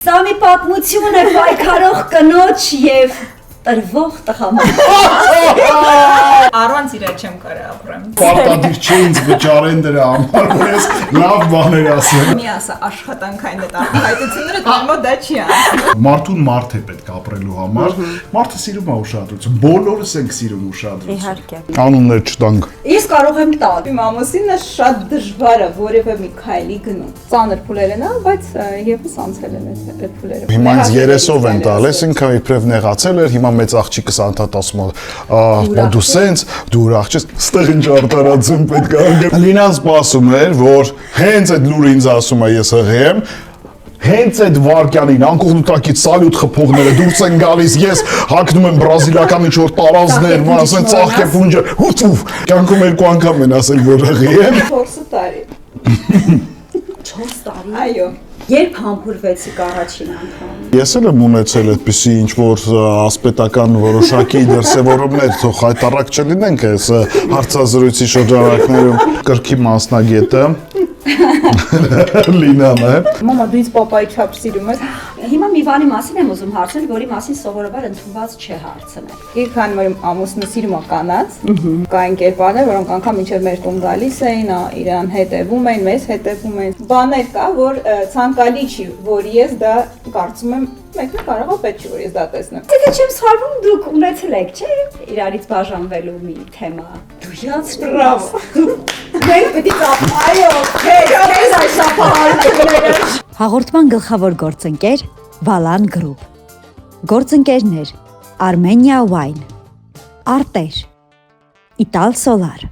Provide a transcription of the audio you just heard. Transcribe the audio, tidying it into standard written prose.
Սա մի պատմություն է պայքարող կնոջ եւ տրվող տղամարդու։ Առանց իրա չեմ կարող ապրեմ։ Պարտադիր չէ ինձ վճարեն դրա համար, որ ես լավ բաներ ասեմ։ Մի ասա աշխատանքային այդ արտահայտությունները դեռ դա չի անում։ Մարդուն մարդ է պետք ապրելու համար։ Մարդը սիրում է ուշադրություն։ Բոլորս ենք սիրում ուշադրություն։ Իհարկե։ Անուններ չտանք։ Ես կարող եմ տալ։ Իմ ամուսինը շատ դժվար է որևէ մի քայլի գնում։ Ծանր փուլեր են, բայց եւս անցել են այդ փուլերը։ Հիմա ինձ 30-ով են տալիս, ինքը իբրև նեղացել էր, հիմա մեծ աղջիկս անդադ ասում է, դու սենց, դու ուրախ չես, ստեղ ինչ արտարացում պետք է անգամ։ Լինան սպասում էր, որ հենց այդ լուրը ինձ ասում է ես հղի եմ, հենց այդ վարկյանին անկողնուտակից սալյուտ խփողները դուրս են գալիս, ես հագնում եմ բրազիլական ինչ-որ տարազներ, ասեն ծաղկե պունջը, հուտուվ, կյանքում երկու անգամ են ասել, որ հղի եմ։ 4 տարի։ 4 տարի։ Այո։ Երբ համբուրվեցիք առաջին անգամ։ Ես էլ եմ ունեցել այդպիսի ինչ-որ ասպետական որոշակի դրսևորումներ, թող հայտարարակ չլինենք այս հարցազրույցի շրջանակներում կրքի մասնագետը Լինան է։ Մամա, դու ինձ պապայի չափ սիրում ես։ Հիմա մի բանի մասին եմ ուզում հարցնել, որի մասին սովորաբար ընդունված չէ հարցնել։ Քանի որ ամուսնը սիրում է կանանց, կա ընկերներ, որոնք անգամ մինչև մեր տուն գալիս էին, իրան հետևում էին, մեզ հետևում էին։ Բաներ կա, որ ցանկալի չի, որ ես դա կարծում եմ մեկը կարող է պետք չի որ ես դա տեսնեմ։ Եթե չեմ սխալվում, դուք ունեցել եք, չէ՞, իրարից բաժանվելու մի թեմա։ Դու յաց բրավո։ Մենք պետք է այո, քեզ այս շփահարները։ Հաղորդման գլխավոր գործընկեր Վալան Գրուպ։ Գործընկերներ Armenia Wine, Արտեր, Ital Solar։